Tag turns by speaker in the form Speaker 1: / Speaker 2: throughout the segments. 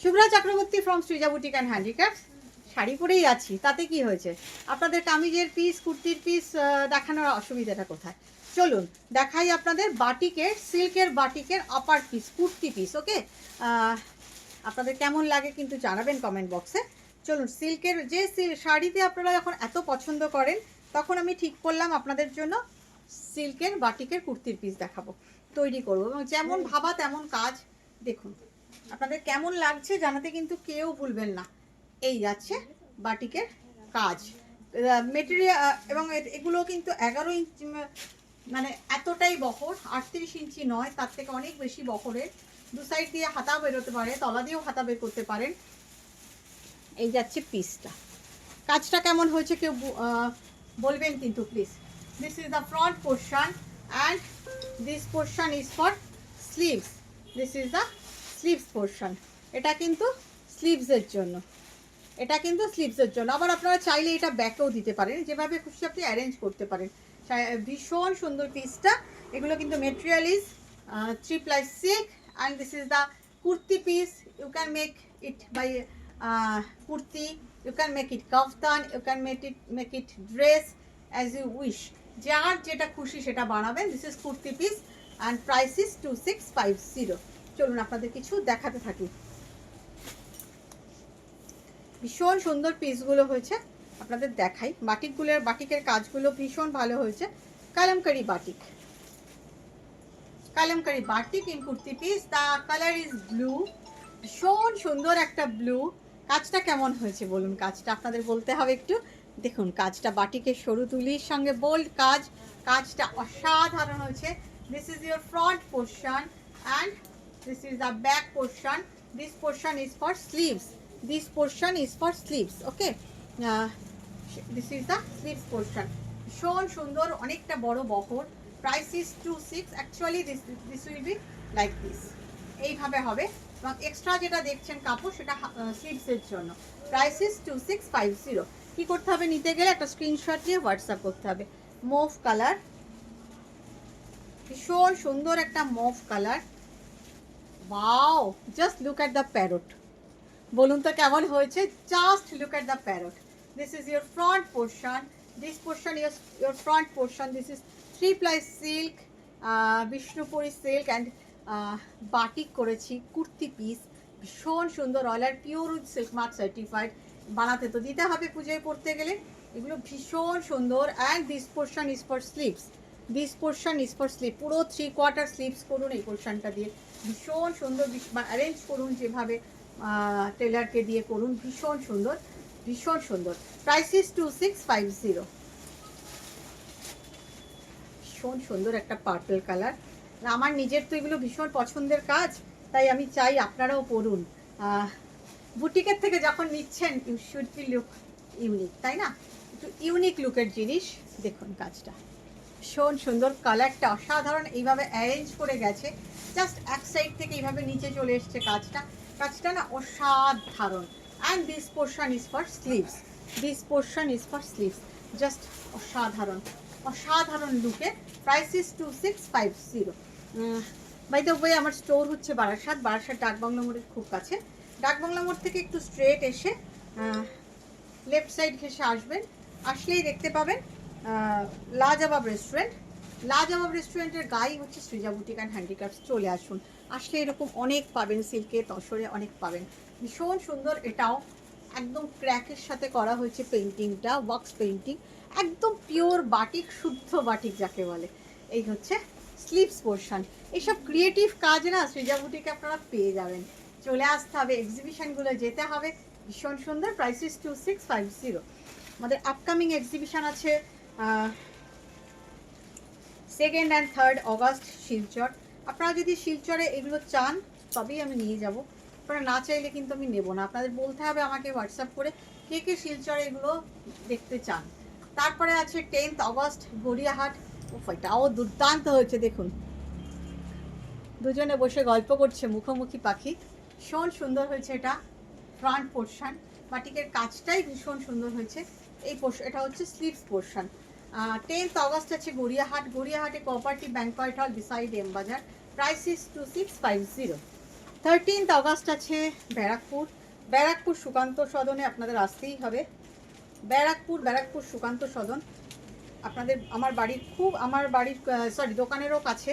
Speaker 1: Shubhra Chakraborty from Srija boutique and handicrafts. Sari পরেই আছি, তাতে কি হয়েছে? আপনাদের কামিজের পিস, কুর্তির পিস দেখানোর অসুবিধাটা কোথায়? চলুন দেখাই আপনাদের বাটিকের, সিল্কের বাটিকের আপার পিস, কুর্তি পিস। ওকে, আপনাদের কেমন লাগে কিন্তু জানাবেন কমেন্ট বক্সে। চলুন, সিল্কের যে শাড়িতে আপনারা যখন এত পছন্দ করেন, তখন আমি ঠিক করলাম আপনাদের জন্য সিল্কের বাটিকের কুর্তির পিস দেখাবো, তৈরি করবো, এবং যেমন ভাবা তেমন কাজ। দেখুন আপনাদের কেমন লাগছে জানাতে কিন্তু কেউ ভুলবেন না। এই যাচ্ছে বাটিকের কাজ, মেটেরিয়াল, এবং এগুলো কিন্তু 11 ইঞ্চি, মানে এতটাই বহর, 38 ইঞ্চি নয়, তার থেকে অনেক বেশি বহরের। দু সাইড দিয়ে হাতা বেরোতে পারে, তলা দিয়েও হাতা বের করতে পারেন। এই যাচ্ছে পিসটা, কাজটা কেমন হয়েছে কেউ বলবেন কিন্তু please. This is the front portion and this portion is for sleeves. This is the sleeves portion. এটা কিন্তু স্লিভসের জন্য, এটা কিন্তু স্লিভসের জন্য। আবার আপনারা চাইলে এটা ব্যাকেও দিতে পারেন, যেভাবে খুশি আপনি অ্যারেঞ্জ করতে পারেন। ভীষণ সুন্দর পিসটা। এগুলো কিন্তু material is 3 ply silk and this is the kurti piece. You can make it by kurti, you can make it kaftan, you can make it dress as you wish. যার যেটা খুশি সেটা বানাবেন। This is kurti piece and price is 2650। চলুন আপনাদের কিছু দেখাতে থাকি। ভীষণ সুন্দর পিসগুলো হয়েছে, আপনাদের দেখাই। বাটিকের কাজগুলো ভীষণ ভালো হয়েছে। Kalamkari batik, kalamkari batik in kurti piece. The colour is blue, ভীষণ সুন্দর একটা ব্লু। কাজটা কেমন হয়েছে বলুন? কাজটা আপনাদের বলতে হবে একটু। দেখুন কাজটা বাটিকের সরু তুলির সঙ্গে বোল্ড কাজ, কাজটা অসাধারণ হয়েছে। This is your front portion and this is the back portion. This portion is for sleeves, this portion is for sleeves. Okay, this is the sleeves portion. ভীষণ সুন্দর, অনেকটা বড় বহর। Price is 26। Actually this will be like this, এইভাবে হবে। এবং extra যেটা দেখছেন কাপড়, সেটা স্লিভসের জন্য। Price is 2650। কী করতে হবে? নিতে গেলে একটা স্ক্রিনশট নিয়ে হোয়াটসঅ্যাপ করতে হবে। মুভ কালার, ভীষণ সুন্দর একটা move colour. Wow, just look at the parrot. বলুন তো কেমন হয়েছে? Just look at the parrot. This is your front portion, this portion is your front portion. This is 3 ply silk, Bishnupuri silk and batik করেছি kurti piece. ভীষণ সুন্দর, Euler pure with silk mark certified. বানাতে তো দিতে হবে পুজোয় পড়তে গেলে। এগুলো ভীষণ সুন্দর। And this portion is for sleeves, this portion is for sleeve. পুরো 3/4 স্লিভস করুন এই পোর্শনটা দিয়ে। ভীষণ সুন্দর, অ্যারেঞ্জ করুন যেভাবে টেলারকে দিয়ে করুন। ভীষণ সুন্দর, ভীষণ সুন্দর। Price is 2650। ভীষণ সুন্দর একটা পার্পল কালার। আমার নিজের তো এগুলো ভীষণ পছন্দের কাজ, তাই আমি চাই আপনারাও পড়ুন। বুটিকের থেকে যখন নিচ্ছেন, you should be look unique, তাই না? একটু ইউনিক লুকের জিনিস। দেখুন কাজটা ভীষণ সুন্দর, কালারটা অসাধারণ। এইভাবে অ্যারেঞ্জ করে গেছে, জাস্ট এক সাইড থেকে এইভাবে নিচে চলে এসছে কাজটা। কাজটা না অসাধারণ। And this portion is for sleeves, this portion is for sleeves. Just অসাধারণ, অসাধারণ লুকে। Price is 2650। By the way, আমার স্টোর হচ্ছে বারাসাত, বারাসাত ডাকবাংলা মোড়ের খুব কাছে। ডাকবাংলা মোড় থেকে একটু স্ট্রেট এসে লেফট সাইড ঘেসে আসবেন, আসলেই দেখতে পাবেন লাজবাব রেস্টুরেন্ট। লাজবাব রেস্টুরেন্টের গাই হচ্ছে সৃজা বুটিক অ্যান্ড হ্যান্ডিক্রাফটস। চলে আসুন, আসলে এরকম অনেক পাবেন, সিল্কে তসরে অনেক পাবেন। ভীষণ সুন্দর। এটাও একদম ক্র্যাকের সাথে করা হয়েছে পেন্টিংটা, ওয়াক্স পেন্টিং, একদম পিওর বাটিক, শুদ্ধ বাটিক যাকে বলে। এই হচ্ছে স্লিভস পোর্শন। এইসব ক্রিয়েটিভ কাজ না সৃজা বুটিকে আপনারা পেয়ে যাবেন। চলে আসতে হবে, এক্সিবিশনগুলো যেতে হবে। ভীষণ সুন্দর। Price is 2650। আমাদের আপকামিং এক্সিবিশন আছে 2nd and 3rd August Silchar. আপনারা যদি শিলচরে এগুলো চান তবেই আমি নিয়ে যাব, আপনারা না চাইলে কিন্তু আমি নেব না। আপনাদের বলতে হবে আমাকে হোয়াটসঅ্যাপ করে কে কে শিলচরে এগুলো দেখতে চান। তারপরে আছে 10th অগস্ট গড়িয়াহাট। এটাও দুর্দান্ত হয়েছে। দেখুন দুজনে বসে গল্প করছে, মুখোমুখি পাখি। ভীষণ সুন্দর হয়েছে। এটা ফ্রন্ট পোর্শন, বাটিকের কাজটাই ভীষণ সুন্দর হয়েছে। এই পোর্শন, এটা হচ্ছে স্লিভস পোর্শন। 10th অগস্ট আছে গড়িয়াহাট, গড়িয়াহাটে cooperative banquet hall beside M Bazaar. Price is 2650। 13th August আছে ব্যারাকপুর। ব্যারাকপুর সুকান্ত সদনে আপনাদের আসতেই হবে। ব্যারাকপুর সুকান্ত সদন আপনাদের আমার বাড়ির দোকানেরও কাছে।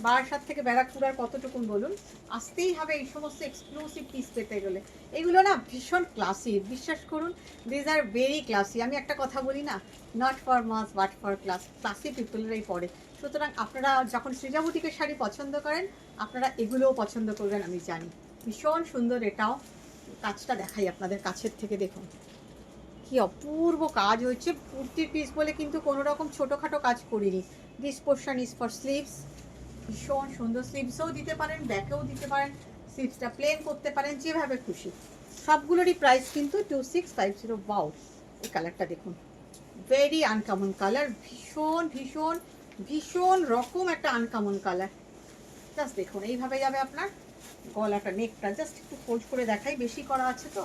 Speaker 1: বারাসাত থেকে ব্যারাকপুর আর কতটুকুন বলুন, আসতেই হবে এই সমস্ত এক্সক্লুসিভ পিস পেতে গেলে। এগুলো না ভীষণ ক্লাসি, বিশ্বাস করুন, দিজ আর ভেরি ক্লাসি। আমি একটা কথা বলি না, not for mass but for classy পিপলেরাই পড়ে। সুতরাং আপনারা যখন সৃজা বুটিকের শাড়ি পছন্দ করেন, আপনারা এগুলোও পছন্দ করবেন আমি জানি। ভীষণ সুন্দর এটাও। কাজটা দেখাই আপনাদের কাছের থেকে, দেখুন কি অপূর্ব কাজ হয়েছে। কুর্তির পিস বলে কিন্তু কোনো রকম ছোটোখাটো কাজ করিনি। This portion is for sleeves. ভীষণ সুন্দর, স্লিভসও দিতে পারেন, ব্যাকেও দিতে পারেন, স্লিভসটা প্লেন করতে পারেন, যেভাবে খুশি। সবগুলোরই প্রাইস কিন্তু 2650। বাউ, এই কালারটা দেখুন, ভেরি আনকমন কালার, ভীষণ ভীষণ ভীষণ রকম একটা আনকমন কালার। জাস্ট দেখুন এইভাবে যাবে আপনার গলাটা, নেকটা জাস্ট একটু ফোল্ড করে দেখাই, বেশি করা আছে তো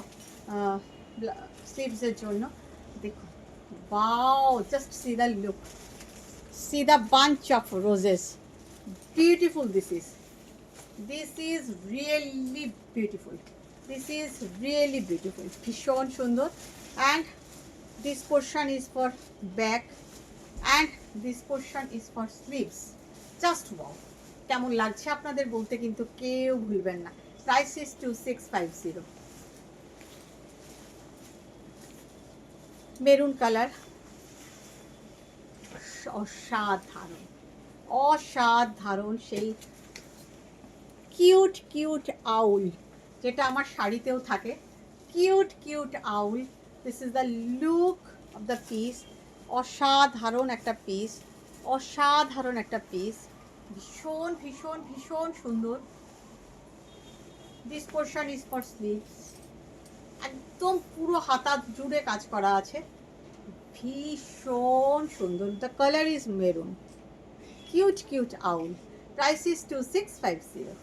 Speaker 1: স্লিভসের জন্য। দেখুন, wow, just see the look, see the bunch of roses. Beautiful, this is really beautiful, ভীষণ সুন্দর। And this portion is for back and this portion is for sleeves. Just wow, কেমন লাগছে আপনাদের বলতে কিন্তু কেউ ভুলবেন না। Price is 2650। মেরুন কালার, অসাধারণ সেই কিউট আউল, যেটা আমার শাড়িতেও থাকে, cute owl. This is the look of the piece. অসাধারণ একটা পিস, ভীষণ ভীষণ ভীষণ সুন্দর। This portion is for sleeves. একদম পুরো হাতা জুড়ে কাজ করা আছে, ভীষণ সুন্দর। The colour is maroon, cute owl. Price is 2650।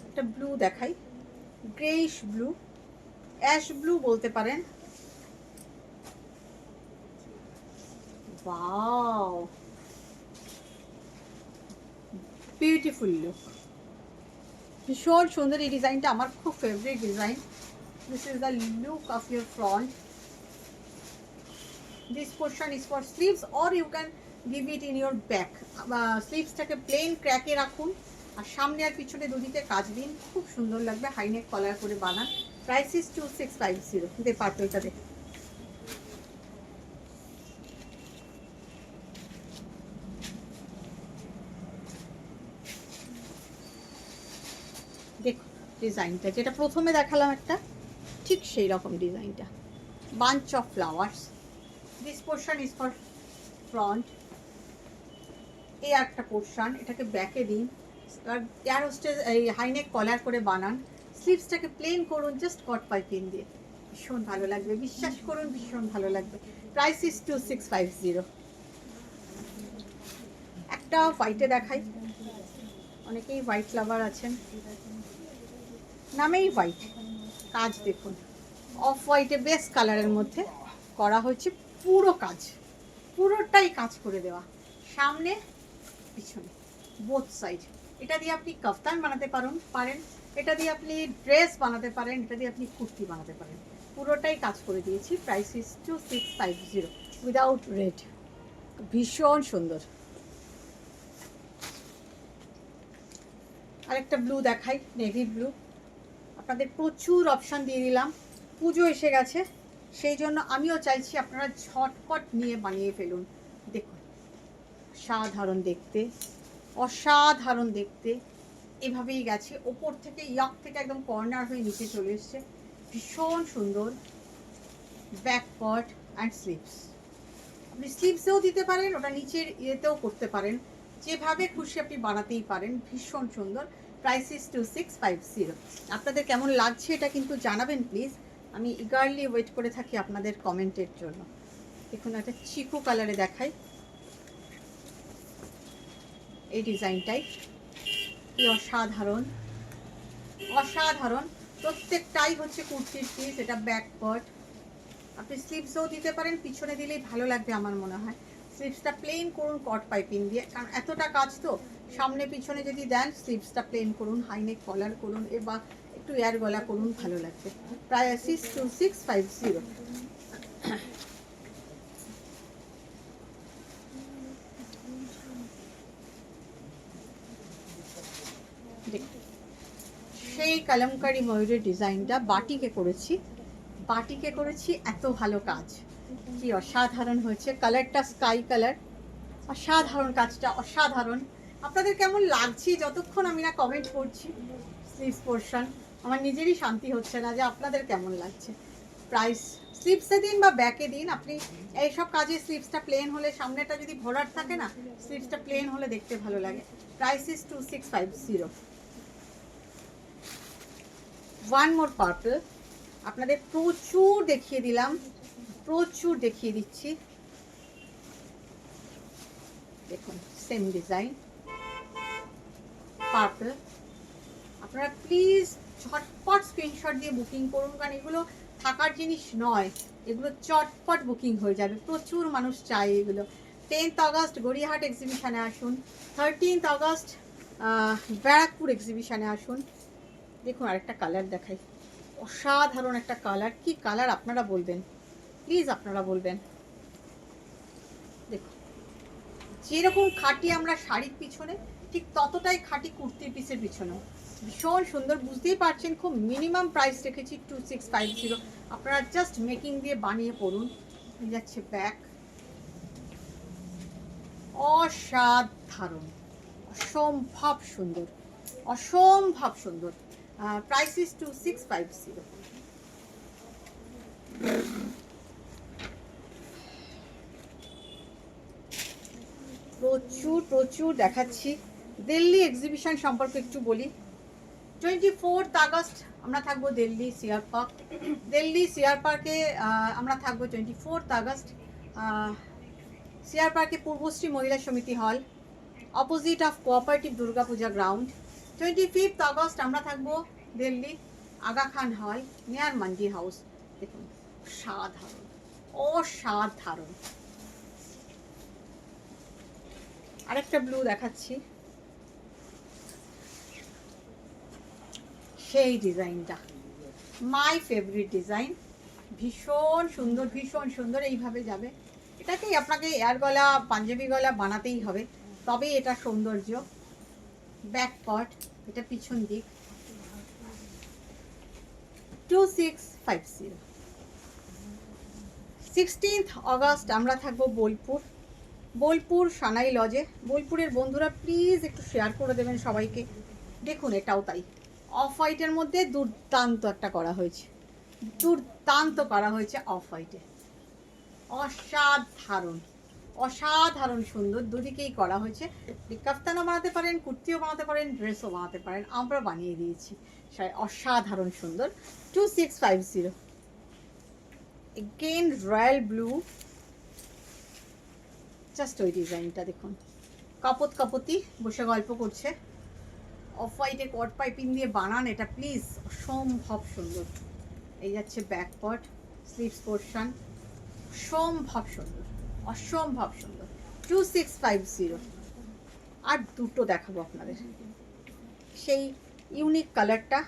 Speaker 1: একটা ব্লু দেখাই, গ্রেইশ ব্লু, অ্যাশ ব্লু বলতে পারেন। ওয়াও, বিউটিফুল লুক, ভীষণ সুন্দর। এই ডিজাইনটা আমার খুব favourite design. This is the look of your front. This portion is for sleeves or you can give it in your back. স্লিভসটাকে প্লেন ক্র্যাকে রাখুন আর সামনে আর পিছনে দুদিকে কাজ দিন, খুব সুন্দর লাগবে। হাইনেক কলার করে বানান। Price is 2650। দে পার্পলটা দেখুন, দেখুন ডিজাইনটা, যেটা প্রথমে দেখালাম একটা, ঠিক সেই রকম ডিজাইনটা, bunch of flowers. This portion is for front. এই একটা পোর্শন, এটাকে ব্যাকে দিন, এয়ার হোস্টেস এই হাইনেক কলার করে বানান। স্লিভসটাকে প্লেন করুন জাস্ট কট পাইপিং দিয়ে, ভীষণ ভালো লাগবে, বিশ্বাস করুন ভীষণ ভালো লাগবে। Price is 2650। একটা হোয়াইটে দেখাই, অনেকেই হোয়াইট লাভার আছেন, নামেই হোয়াইট। কাজ দেখুন, অফ হোয়াইটে বেস্ট কালারের মধ্যে করা হয়েছে পুরো কাজ, পুরোটাই কাজ করে দেওয়া, সামনে পিছনে বোথ সাইড। এটা দিয়ে আপনি কাফতান বানাতে পারেন, এটা দিয়ে আপনি ড্রেস বানাতে পারেন, এটা দিয়ে আপনি কুর্তি বানাতে পারেন, পুরোটাই কাজ করে দিয়েছি। Price is 2650 without red. ভীষণ সুন্দর। আরেকটা ব্লু দেখাই, নেভি ব্লু। আপনাদের প্রচুর অপশান দিয়ে দিলাম, পুজো এসে গেছে, সেই জন্য আমিও চাইছি আপনারা ঝটপট নিয়ে বানিয়ে ফেলুন। দেখুন, অসাধারণ দেখতে, এভাবেই গেছে, ওপর থেকে ইয়াক থেকে একদম কর্নার হয়ে নিচে চলে এসছে, ভীষণ সুন্দর। ব্যাক পার্ট অ্যান্ড স্লিভস, আপনি স্লিভসেও দিতে পারেন, ওটা নিচের ইয়েতেও করতে পারেন, যেভাবে খুশি আপনি বানাতেই পারেন, ভীষণ সুন্দর। Price is 2650। আপনাদের কেমন লাগছে এটা কিন্তু জানাবেন প্লিজ, আমি ইগারলি ওয়েট করে থাকি আপনাদের কমেন্টের জন্য। দেখুন, একটা চিকু কালারে দেখাই, এই ডিজাইনটাই কি অসাধারণ, প্রত্যেকটাই হচ্ছে কুর্তির পিস। এটা ব্যাক পার্ট, আপনি স্লিভসও দিতে পারেন, পিছনে দিলেই ভালো লাগবে আমার মনে হয়। স্লিভসটা প্লেন করুন কট পাইপিং দিয়ে, কারণ এতটা কাজ তো সামনে পিছনে যদি দেন স্লিভসটা প্লেন করুন, হাইনেক কলার করুন বা একটু এয়ার গলা করুন, ভালো লাগবে। প্রায় 62650। সেই কালামকারি ময়ূরের ডিজাইনটা বাটিকে করেছি, বাটিকে করেছি, এত ভালো কাজ, কি অসাধারণ হয়েছে। কালারটা স্কাই কালার, অসাধারণ কাজটা, অসাধারণ। আপনাদের কেমন লাগছে যতক্ষণ আমি না কমেন্ট করছি স্লিভস পোর্শন, আমার নিজেরই শান্তি হচ্ছে না যে আপনাদের কেমন লাগছে। প্রাইস স্লিভসে দিন বা ব্যাকে দিন, আপনি এইসব কাজে স্লিভসটা প্লেন হলে, সামনেটা যদি ভরাট থাকে না, স্লিভসটা প্লেন হলে দেখতে ভালো লাগে। Price is 2650। One more purple, আপনাদের প্রচুর দেখিয়ে দিলাম, প্রচুর দেখিয়ে দিচ্ছি। দেখুন সেম ডিজাইন পার্পল। আপনারা প্লিজ ঝটপট স্ক্রিনশট দিয়ে বুকিং করুন, কারণ এগুলো থাকার জিনিস নয়, এগুলো চটপট বুকিং হয়ে যাবে, প্রচুর মানুষ চায় এগুলো। 10th অগস্ট গড়িয়াহাট এক্সিবিশানে আসুন, 13th অগস্ট ব্যারাকপুর এক্সিবিশানে আসুন। দেখুন আরেকটা কালার দেখাই, অসাধারণ একটা কালার। কি কালার আপনারা বলবেন, প্লিজ আপনারা বলবেন। দেখুন যেরকম খাটি আমরা শাড়ির পিছনে, ঠিক ততটাই খাটি কুর্তির পিসের পিছনেও, ভীষণ সুন্দর। বুঝতেই পারছেন খুব মিনিমাম প্রাইস রেখেছি 2650। আপনারা জাস্ট মেকিং দিয়ে বানিয়ে পড়ুন। যাচ্ছে ব্যাক, অসাধারণ, অসম্ভব সুন্দর, অসম্ভব সুন্দর। Price is 2650। প্রচুর প্রচুর দেখাচ্ছি। দিল্লি এক্সিবিশন সম্পর্কে একটু বলি। 24th আগস্ট আমরা থাকবো Delhi CR park. Delhi CR পার্কে আমরা থাকবো 24th আগস্ট সিআর পার্কে, পূর্বশ্রী মহিলা সমিতি হল, opposite of cooperative Durga Puja ground. 25th August আমরা থাকবো দিল্লি আগা খান হল নিয়ার মান্ডি হাউস। দেখুন অসাধারণ, অসাধারণ। আরেকটা ব্লু দেখাচ্ছি, সেই ডিজাইনটা মাই ফেভারিট ডিজাইন, ভীষণ সুন্দর, ভীষণ সুন্দর। এইভাবে যাবে, এটাকেই আপনাকে এয়ার গলা পাঞ্জাবি গলা বানাতেই হবে, তবেই এটা সৌন্দর্য। ব্যাক পার্ট, এটা পিছন দিক। 2650। 16th অগস্ট আমরা থাকবো বোলপুর, বোলপুর সানাই লজে। বোলপুরের বন্ধুরা প্লিজ একটু শেয়ার করে দেবেন সবাইকে। দেখুন এটাও তাই, অফ হোয়াইটের মধ্যে দুর্দান্ত একটা করা হয়েছে, দুর্দান্ত করা হয়েছে অফ হোয়াইটে, অসাধারণ, অসাধারণ সুন্দর। দুদিকেই করা হয়েছে, কাফতানও বানাতে পারেন, কুর্তিও বানাতে পারেন, ড্রেসও বানাতে পারেন, আমরা বানিয়ে দিয়েছি। অসাধারণ সুন্দর। 2650। এগেন রয়্যাল ব্লু, জাস্ট ওই ডিজাইনটা দেখুন, কাপত কাপতি বসে গল্প করছে, অফ হোয়াইটে কট পাইপিং দিয়ে বানান এটা প্লিজ, অসম্ভব সুন্দর। এই যাচ্ছে ব্যাক পার্ট, স্লিভস পোর্শন, অসম্ভব সুন্দর, অসম্ভব সুন্দর। 2650। আর দুটো দেখাবো আপনাদের, সেই ইউনিক কালারটা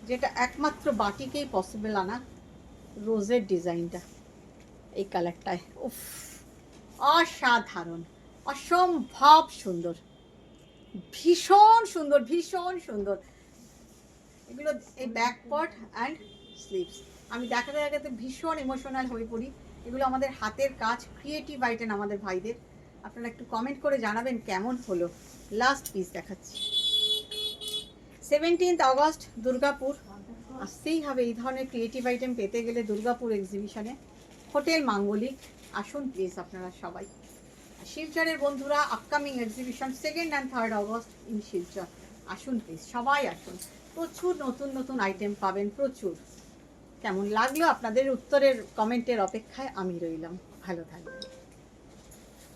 Speaker 1: যেটা একমাত্র বাটিকেই পসিবল আনা, রোজের ডিজাইনটা, এই কালারটায় উফ অসাধারণ, অসম্ভব সুন্দর, ভীষণ সুন্দর, ভীষণ সুন্দর। এগুলো এই ব্যাক পার্ট অ্যান্ড স্লিভস, আমি দেখাতে দেখাতে ভীষণ ইমোশনাল হয়ে পড়ি। এগুলো আমাদের হাতের কাজ, ক্রিয়েটিভ আইটেম আমাদের ভাইদের। আপনারা একটু কমেন্ট করে জানাবেন কেমন হলো। লাস্ট পিস দেখাচ্ছি। 17th অগস্ট দুর্গাপুর, আসতেই হবে এই ধরনের ক্রিয়েটিভ আইটেম পেতে গেলে দুর্গাপুর এক্সিবিশনে, হোটেল মাঙ্গলিক। আসুন প্লিজ আপনারা সবাই। শিলচরের বন্ধুরা upcoming exhibition 2nd and 3rd August in Silchar, আসুন প্লিজ সবাই আসুন। প্রচুর নতুন নতুন আইটেম পাবেন, প্রচুর। কেমন লাগলো আপনাদের উত্তরের কমেন্টের অপেক্ষায় আমি রইলাম, ভালো থাকবেন।